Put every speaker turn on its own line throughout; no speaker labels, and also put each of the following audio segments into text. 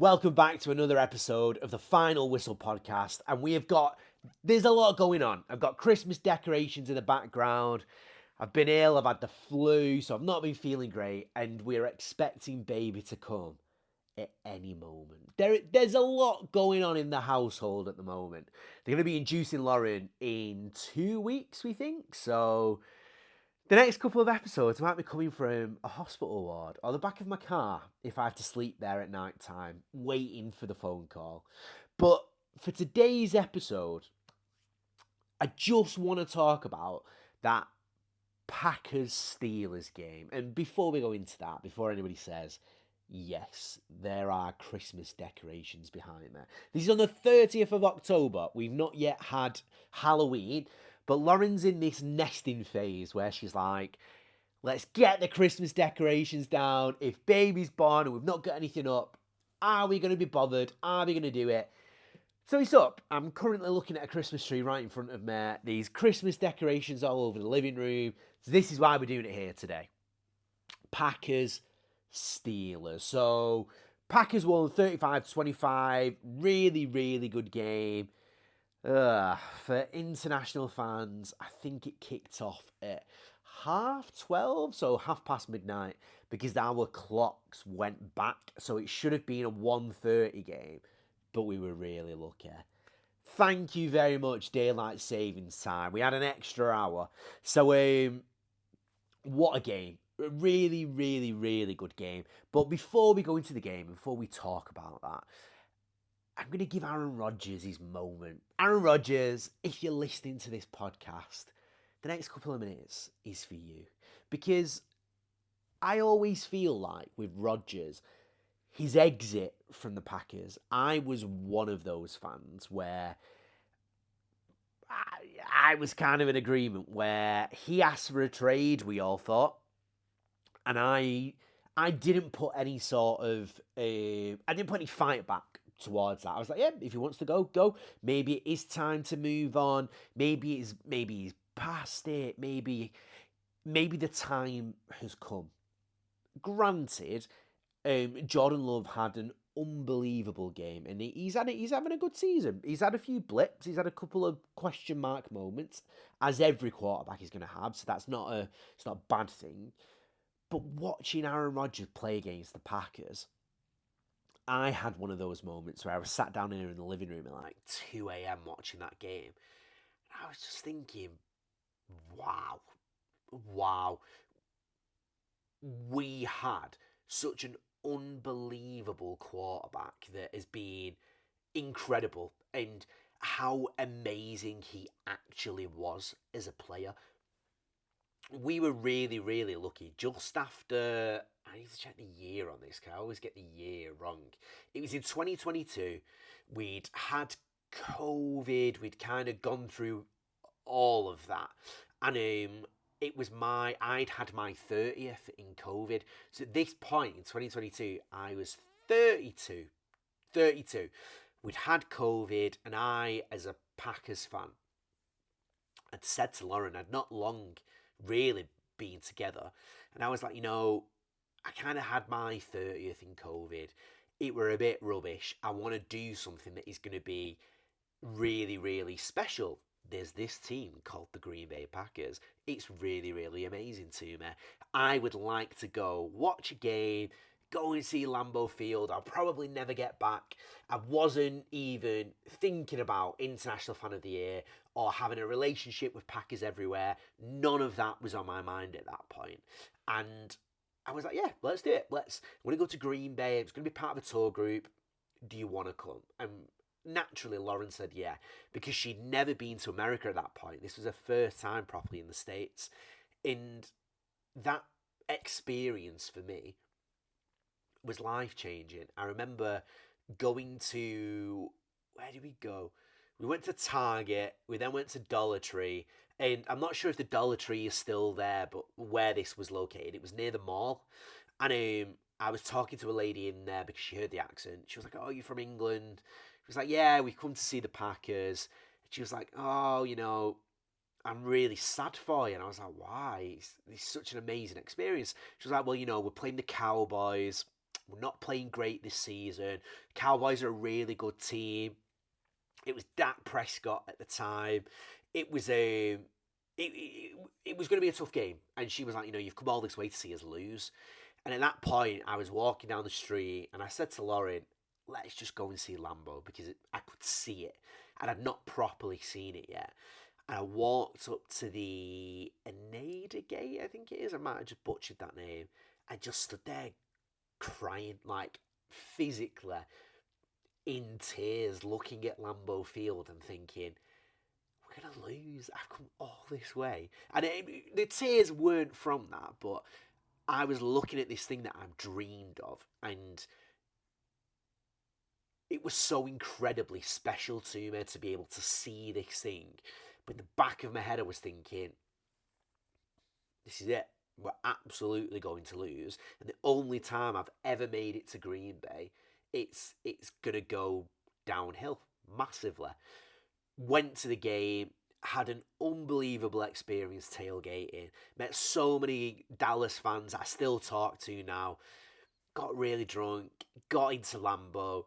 Welcome back to another episode of the Final Whistle podcast. And there's a lot going on. I've got Christmas decorations in the background. I've been ill, I've had the flu, so I've not been feeling great. And we're expecting baby to come at any moment. There's a lot going on in the household at the moment. They're going to be inducing Lauren in 2 weeks, we think. So the next couple of episodes might be coming from a hospital ward or the back of my car if I have to sleep there at night time, waiting for the phone call. But for today's episode, I just want to talk about that Packers-Steelers game. And before we go into that, before anybody says, yes, there are Christmas decorations behind there. This is on the 30th of October. We've not yet had Halloween. But Lauren's in this nesting phase where she's like, let's get the Christmas decorations down. If baby's born and we've not got anything up, are we going to be bothered? Are we going to do it? So it's up. I'm currently looking at a Christmas tree right in front of me. These Christmas decorations all over the living room. So this is why we're doing it here today. Packers, Steelers. So Packers won 35-25. Really, really good game. For international fans, I think it kicked off at 12:30, so midnight, because our clocks went back. So it should have been a 1:30 game, but we were really lucky. Thank you very much, Daylight Savings Time. We had an extra hour. So, what a game. A really, really, really good game. But before we go into the game, before we talk about that, I'm going to give Aaron Rodgers his moment. Aaron Rodgers, if you're listening to this podcast, the next couple of minutes is for you. Because I always feel like with Rodgers, his exit from the Packers, I was one of those fans where I was kind of in agreement where he asked for a trade, we all thought. And I didn't put any sort of, I didn't put any fight back towards that. I was like, yeah, if he wants to go, go. Maybe it is time to move on. Maybe he's past it. Maybe the time has come. Granted, Jordan Love had an unbelievable game, and he's having a good season. He's had a few blips. He's had a couple of question mark moments, as every quarterback is going to have. So it's not a bad thing. But watching Aaron Rodgers play against the Packers, I had one of those moments where I was sat down here in the living room at like 2 a.m. watching that game. And I was just thinking, wow. We had such an unbelievable quarterback that has been incredible, and how amazing he actually was as a player. We were really, really lucky. Just after, I need to check the year on this, because I always get the year wrong. It was in 2022. We'd had COVID. We'd kind of gone through all of that. And I'd had my 30th in COVID. So at this point in 2022, I was 32. We'd had COVID, and I, as a Packers fan, had said to Lauren, I'd not long really been together, and I was like, I kind of had my 30th in COVID. It were a bit rubbish. I want to do something that is going to be really, really special. There's this team called the Green Bay Packers. It's really, really amazing to me. I would like to go watch a game, go and see Lambeau Field. I'll probably never get back. I wasn't even thinking about International Fan of the Year or having a relationship with Packers everywhere. None of that was on my mind at that point. And I was like, yeah, let's do it. I'm going to go to Green Bay. It's going to be part of a tour group. Do you want to come? And naturally, Lauren said yeah, because she'd never been to America at that point. This was her first time properly in the States. And that experience for me was life-changing. I remember going to, where did we go? We went to Target, we then went to Dollar Tree, and I'm not sure if the Dollar Tree is still there, but where this was located, it was near the mall. And I was talking to a lady in there because she heard the accent. She was like, oh, you're from England? She was like, yeah, we've come to see the Packers. She was like, oh, I'm really sad for you. And I was like, why? It's such an amazing experience. She was like, well, we're playing the Cowboys. we're not playing great this season. Cowboys are a really good team. It was Dak Prescott at the time. It was a it was going to be a tough game, and she was like, you've come all this way to see us lose. And at that point, I was walking down the street, and I said to Lauren, "Let's just go and see Lambeau," because I could see it, and I'd not properly seen it yet. And I walked up to the Enada Gate, I think it is. I might have just butchered that name. I just stood there crying, like physically in tears, looking at Lambeau Field and thinking, we're going to lose. I've come all this way. And the tears weren't from that, but I was looking at this thing that I've dreamed of, and it was so incredibly special to me to be able to see this thing. But in the back of my head, I was thinking, this is it. We're absolutely going to lose. And the only time I've ever made it to Green Bay, it's going to go downhill massively. Went to the game, had an unbelievable experience tailgating. Met so many Dallas fans I still talk to now. Got really drunk, got into Lambeau,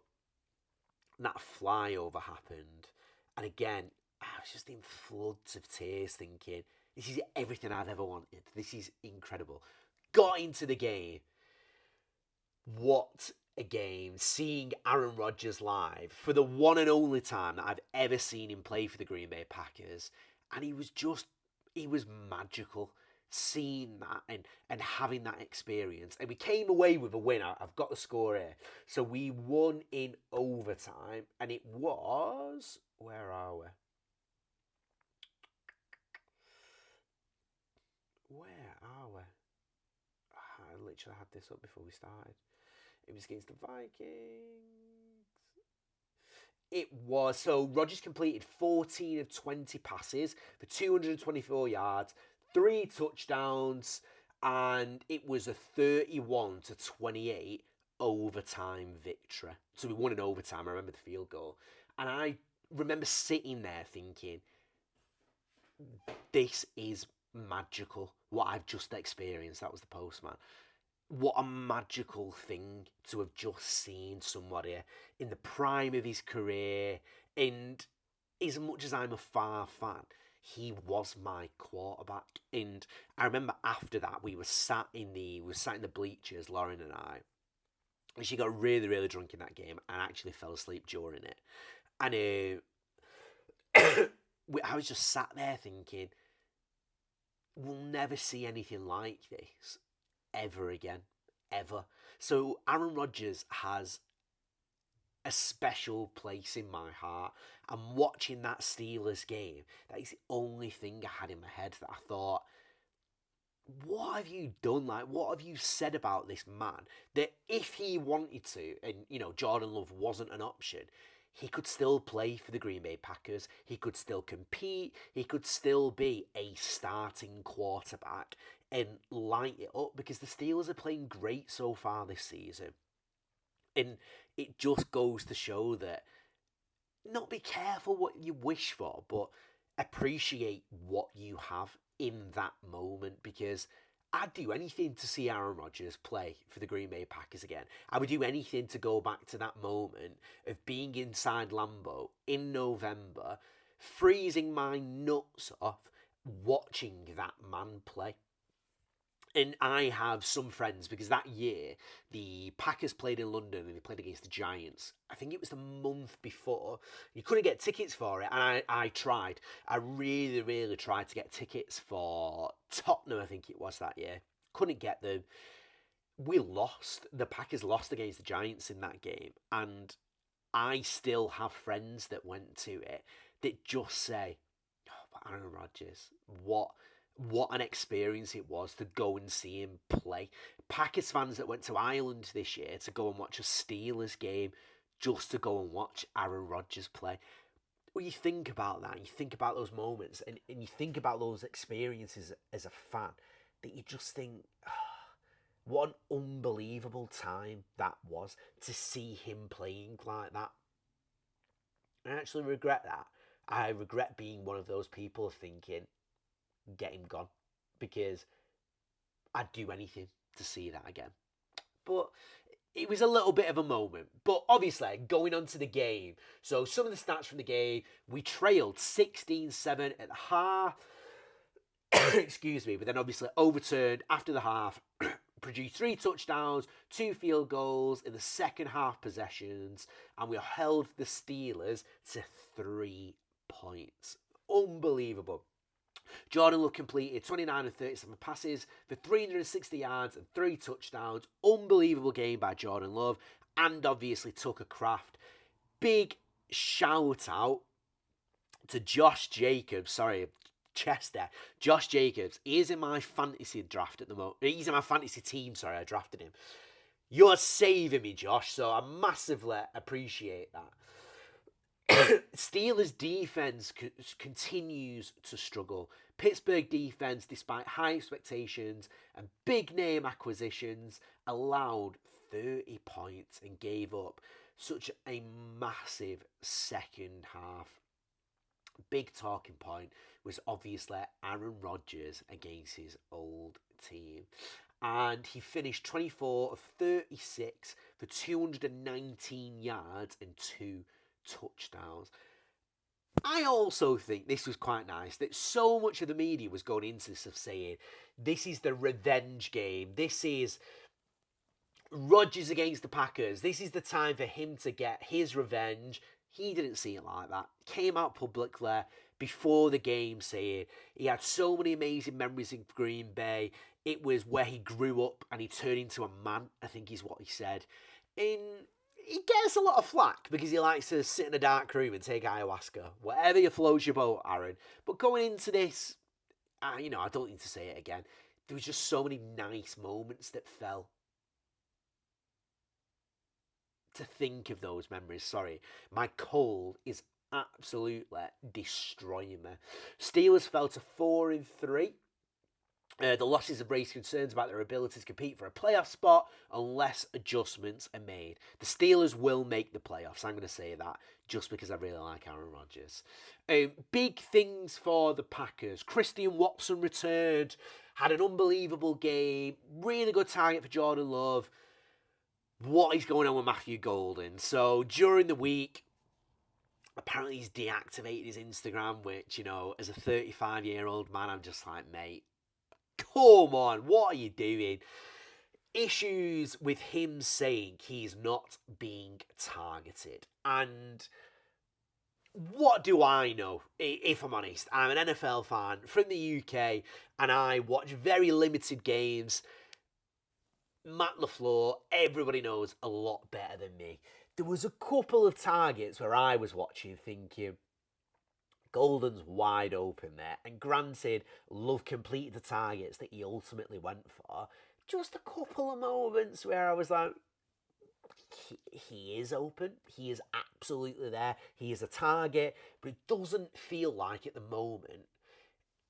and that flyover happened. And again, I was just in floods of tears thinking, this is everything I've ever wanted. This is incredible. Got into the game. What a game. Seeing Aaron Rodgers live for the one and only time that I've ever seen him play for the Green Bay Packers. And he was magical. Seeing that and having that experience. And we came away with a win. I've got the score here. So we won in overtime. And it was... Where are we? Where are we? I literally had this up before we started. It was against the Vikings. It was. So Rodgers completed 14 of 20 passes for 224 yards, 3 touchdowns, and it was a 31-28 overtime victory. So we won in overtime. I remember the field goal. And I remember sitting there thinking, this is magical, what I've just experienced. That was the postman. What a magical thing to have just seen somebody in the prime of his career. And as much as I'm a far fan, he was my quarterback. And I remember after that, we were sat in the bleachers, Lauren and I. And she got really, really drunk in that game and actually fell asleep during it. And I was just sat there thinking, we'll never see anything like this ever again, ever. So Aaron Rodgers has a special place in my heart. And watching that Steelers game, that is the only thing I had in my head that I thought, what have you done? Like, what have you said about this man? That if he wanted to, and, Jordan Love wasn't an option, he could still play for the Green Bay Packers. He could still compete. He could still be a starting quarterback and light it up, because the Steelers are playing great so far this season. And it just goes to show that not be careful what you wish for, but appreciate what you have in that moment, because I'd do anything to see Aaron Rodgers play for the Green Bay Packers again. I would do anything to go back to that moment of being inside Lambeau in November, freezing my nuts off, watching that man play. And I have some friends, because that year the Packers played in London and they played against the Giants. I think it was the month before. You couldn't get tickets for it, and I tried. I really, really tried to get tickets for Tottenham, I think it was that year. Couldn't get them. We lost. The Packers lost against the Giants in that game. And I still have friends that went to it that just say, oh, but Aaron Rodgers, what an experience it was to go and see him play. Packers fans that went to Ireland this year to go and watch a Steelers game just to go and watch Aaron Rodgers play. When you think about that, you think about those moments, and you think about those experiences as a fan, that you just think, oh, what an unbelievable time that was to see him playing like that. I actually regret that. I regret being one of those people thinking, get him gone, because I'd do anything to see that again. But it was a little bit of a moment. But obviously, going on to the game. So some of the stats from the game, we trailed 16-7 at the half. Excuse me. But then obviously overturned after the half. Produced 3 touchdowns, 2 field goals in the second half possessions. And we held the Steelers to 3 points. Unbelievable. Jordan Love completed 29 of 37 passes for 360 yards and 3 touchdowns. Unbelievable game by Jordan Love. And obviously Tucker Kraft. Big shout out to Josh Jacobs. Sorry, Chester. Josh Jacobs. He is in my fantasy draft at the moment. He's in my fantasy team. Sorry, I drafted him. You're saving me, Josh. So I massively appreciate that. Steelers defense continues to struggle. Pittsburgh defense, despite high expectations and big name acquisitions, allowed 30 points and gave up such a massive second half. Big talking point was obviously Aaron Rodgers against his old team. And he finished 24 of 36 for 219 yards and 2 touchdowns. I also think this was quite nice that so much of the media was going into this of saying this is the revenge game. This is Rodgers against the Packers. This is the time for him to get his revenge. He didn't see it like that. Came out publicly before the game saying he had so many amazing memories in Green Bay. It was where he grew up and he turned into a man, I think is what he said. He gets a lot of flack because he likes to sit in a dark room and take ayahuasca. Whatever you floats your boat, Aaron. But going into this, I don't need to say it again. There was just so many nice moments that fell. To think of those memories, sorry. My cold is absolutely destroying me. Steelers fell to 4-3. The losses have raised concerns about their ability to compete for a playoff spot unless adjustments are made. The Steelers will make the playoffs. I'm going to say that just because I really like Aaron Rodgers. Big things for the Packers. Christian Watson returned, had an unbelievable game, really good target for Jordan Love. What is going on with Matthew Golden? So during the week, apparently he's deactivated his Instagram, which, as a 35-year-old man, I'm just like, mate, come on, what are you doing? Issues with him saying he's not being targeted. And what do I know, if I'm honest? I'm an NFL fan from the UK, and I watch very limited games. Matt LaFleur, everybody knows a lot better than me. There was a couple of targets where I was watching thinking, Golden's wide open there. And granted, Love completed the targets that he ultimately went for. Just a couple of moments where I was like, he is open. He is absolutely there. He is a target, but it doesn't feel like at the moment.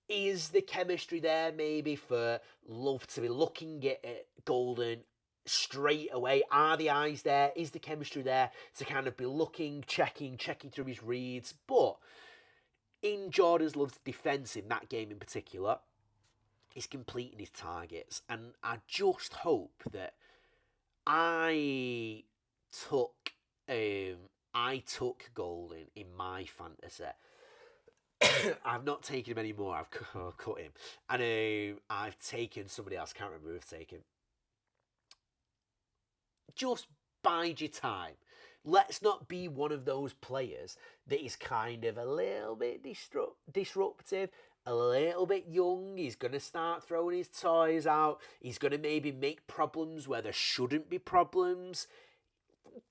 Is the chemistry there maybe for Love to be looking at Golden straight away? Are the eyes there? Is the chemistry there to kind of be looking, checking through his reads? But in Jordan Love's defence in that game in particular, he's completing his targets. And I just hope that I took Golden in my fantasy. I've not taken him anymore. I've cut him. And I've taken somebody else. Can't remember who I've taken. Just bide your time. Let's not be one of those players that is kind of a little bit disruptive, a little bit young. He's going to start throwing his toys out. He's going to maybe make problems where there shouldn't be problems.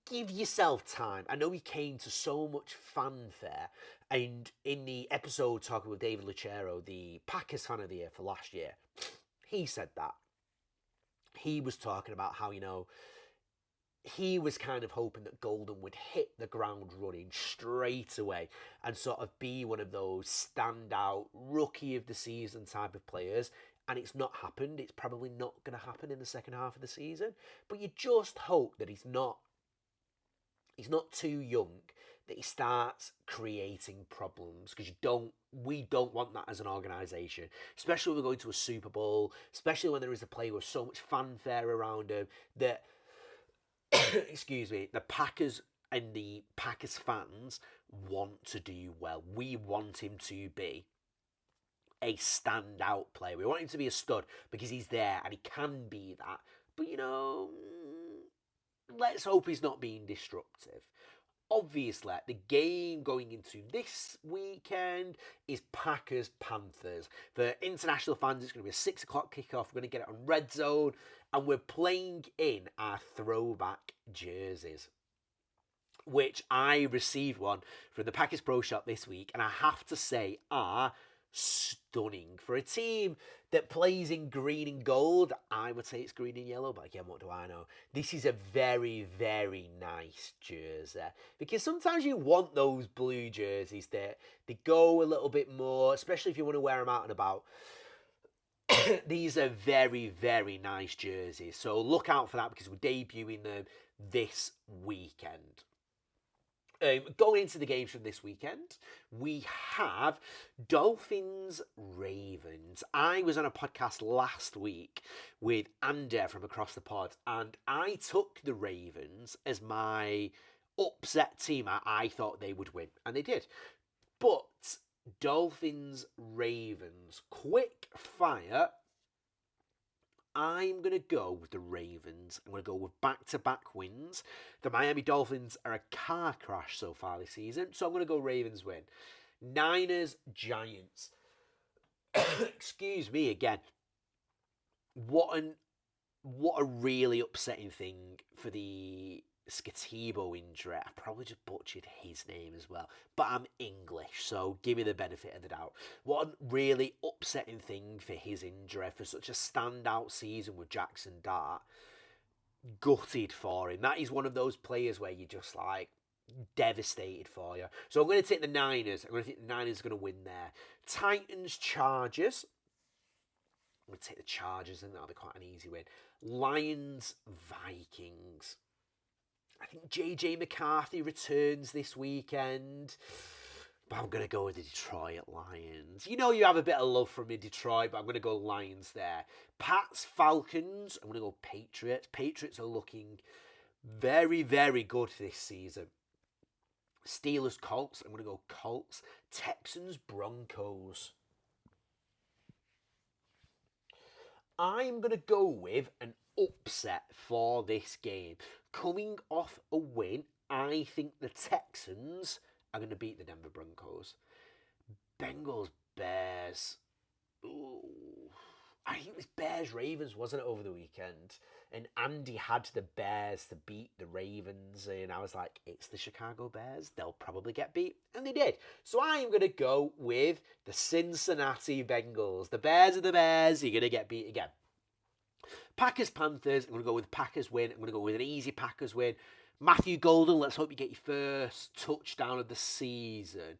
Give yourself time. I know he came to so much fanfare. And in the episode talking with David Lucero, the Packers fan of the year for last year, he said that. He was talking about how, he was kind of hoping that Golden would hit the ground running straight away and sort of be one of those standout rookie of the season type of players. And it's not happened. It's probably not going to happen in the second half of the season. But you just hope that he's not too young, that he starts creating problems, because we don't want that as an organisation, especially when we're going to a Super Bowl, especially when there is a player with so much fanfare around him that excuse me, the Packers and the Packers fans want to do well. We want him to be a standout player. We want him to be a stud because he's there and he can be that. But, let's hope he's not being disruptive. Obviously, the game going into this weekend is Packers-Panthers. For international fans, it's going to be a 6 o'clock kickoff. We're going to get it on Red Zone, and we're playing in our throwback jerseys, which I received one from the Packers Pro Shop this week, and I have to say are stunning. For a team that plays in green and gold, I would say it's green and yellow, but again, what do I know? This is a very, very nice jersey, because sometimes you want those blue jerseys that they go a little bit more, especially if you want to wear them out and about. These are very, very nice jerseys, so look out for that because we're debuting them this weekend. Going into the games from this weekend, we have Dolphins-Ravens. I was on a podcast last week with Andy from Across the Pod, and I took the Ravens as my upset team. I thought they would win, and they did. But Dolphins-Ravens, quick fire. I'm going to go with the Ravens. I'm going to go with back-to-back wins. The Miami Dolphins are a car crash so far this season, so I'm going to go Ravens win. Niners, Giants. Excuse me again. What a really upsetting thing for the Scatibo injury. I probably just butchered his name as well, but I'm English, so give me the benefit of the doubt. What a really upsetting thing for his injury, for such a standout season with Jackson Dart. Gutted for him. That is one of those players where you're just like devastated for you. So I'm going to take the Niners. I'm going to think the Niners are going to win there. Titans, Chargers. I'm going to take the Chargers, and that'll be quite an easy win. Lions, Vikings. I think JJ McCarthy returns this weekend, but I'm going to go with the Detroit Lions. You know you have a bit of love for me, Detroit, but I'm going to go Lions there. Pats, Falcons, I'm going to go Patriots. Patriots are looking very, very good this season. Steelers, Colts, I'm going to go Colts. Texans, Broncos. I'm going to go with an upset for this game. Coming off a win, I think the Texans are going to beat the Denver Broncos. Bengals, Bears. Ooh. I think it was Bears-Ravens, wasn't it, over the weekend? And Andy had the Bears to beat the Ravens, and I was like, it's the Chicago Bears. They'll probably get beat. And they did. So I am going to go with the Cincinnati Bengals. The Bears are the Bears. You're going to get beat again. Packers-Panthers, I'm going to go with Packers win. I'm going to go with an easy Packers win. Matthew Golden, let's hope you get your first touchdown of the season.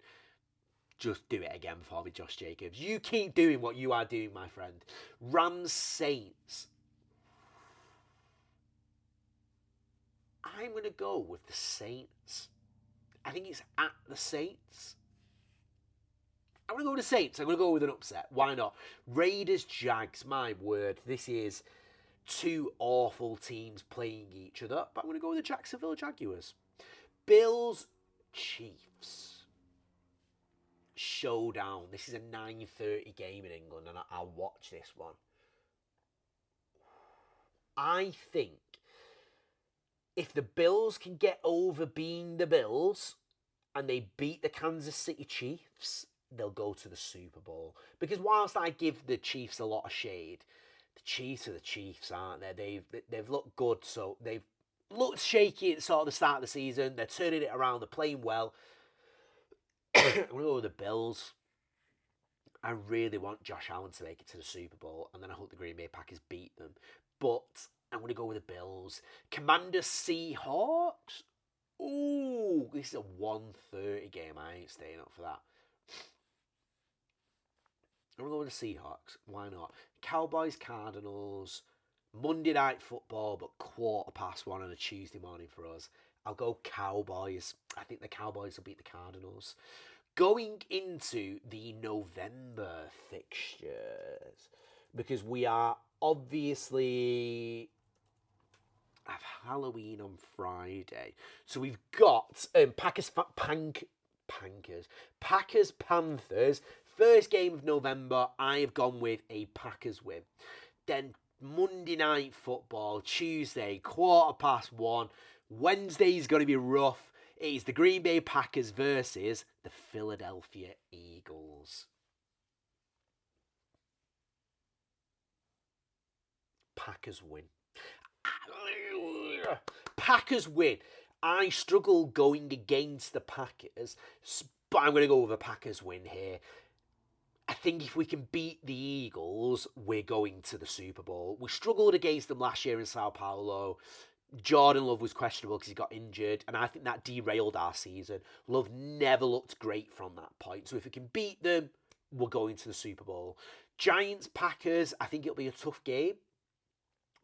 Just do it again for me, Josh Jacobs. You keep doing what you are doing, my friend. Rams-Saints. I'm going to go with the Saints. I think it's at the Saints. I'm going to go with the Saints. I'm going to go with an upset. Why not? Raiders-Jags, my word. This is two awful teams playing each other. But I'm going to go with the Jacksonville Jaguars. Bills-Chiefs. Showdown. This is a 9:30 game in England, and I'll watch this one. I think if the Bills can get over being the Bills and they beat the Kansas City Chiefs, they'll go to the Super Bowl. Because whilst I give the Chiefs a lot of shade, the Chiefs are the Chiefs, aren't they? They've looked good, so they've looked shaky at sort of the start of the season. They're turning it around. They're playing well. I'm going to go with the Bills. I really want Josh Allen to make it to the Super Bowl, and then I hope the Green Bay Packers beat them. But I'm going to go with the Bills. Commanders Seahawks. Ooh, this is a 1:30 game. I ain't staying up for that. I'm going to go with the Seahawks. Why not? Cowboys Cardinals. Monday Night Football, but 1:15 on a Tuesday morning for us. I'll go Cowboys. I think the Cowboys will beat the Cardinals. Going into the November fixtures, because we are obviously have Halloween on Friday. So we've got Packers Panthers. First game of November, I have gone with a Packers win. Then Monday Night Football, Tuesday, 1:15. Wednesday's going to be rough. It is the Green Bay Packers versus the Philadelphia Eagles. Packers win. Packers win. I struggle going against the Packers, but I'm going to go with a Packers win here. I think if we can beat the Eagles, we're going to the Super Bowl. We struggled against them last year in Sao Paulo. Jordan Love was questionable because he got injured, and I think that derailed our season. Love never looked great from that point. So if we can beat them, we're going to the Super Bowl. Giants, Packers, I think it'll be a tough game,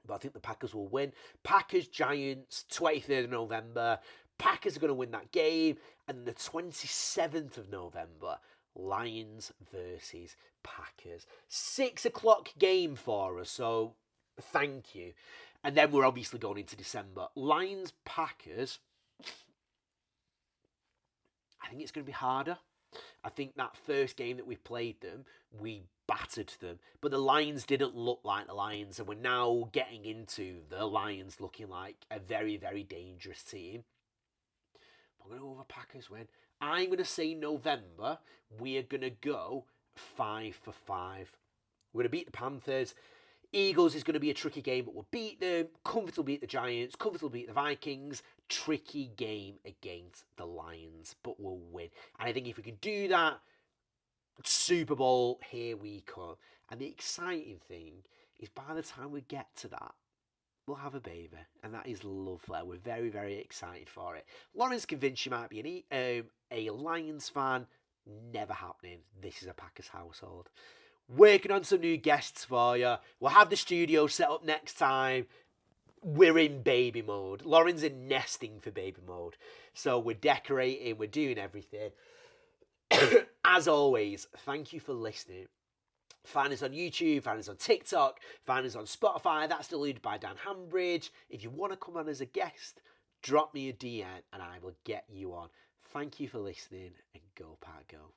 but I think the Packers will win. Packers, Giants, 23rd of November. Packers are going to win that game. And the 27th of November, Lions versus Packers. 6 o'clock game for us, so thank you. And then we're obviously going into December. Lions, Packers. I think it's going to be harder. I think that first game that we played them, we battered them. But the Lions didn't look like the Lions, and we're now getting into the Lions looking like a very, very dangerous team. I'm going to go over Packers win. I'm going to say November, we are going to go 5-5. We're going to beat the Panthers. Eagles is going to be a tricky game, but we'll beat them. Comfortably beat the Giants. Comfortably beat the Vikings. Tricky game against the Lions, but we'll win. And I think if we can do that, Super Bowl, here we come. And the exciting thing is by the time we get to that, we'll have a baby. And that is lovely. We're very, very excited for it. Lauren's convinced she might be a Lions fan. Never happening. This is a Packers household. Working on some new guests for you. We'll have the studio set up next time. We're in baby mode. Lauren's in nesting for baby mode. So we're decorating. We're doing everything. As always, thank you for listening. Find us on YouTube, find us on TikTok, find us on Spotify. That's delivered by Dan Hambridge. If you want to come on as a guest, drop me a DM and I will get you on. Thank you for listening, and go Pack Go.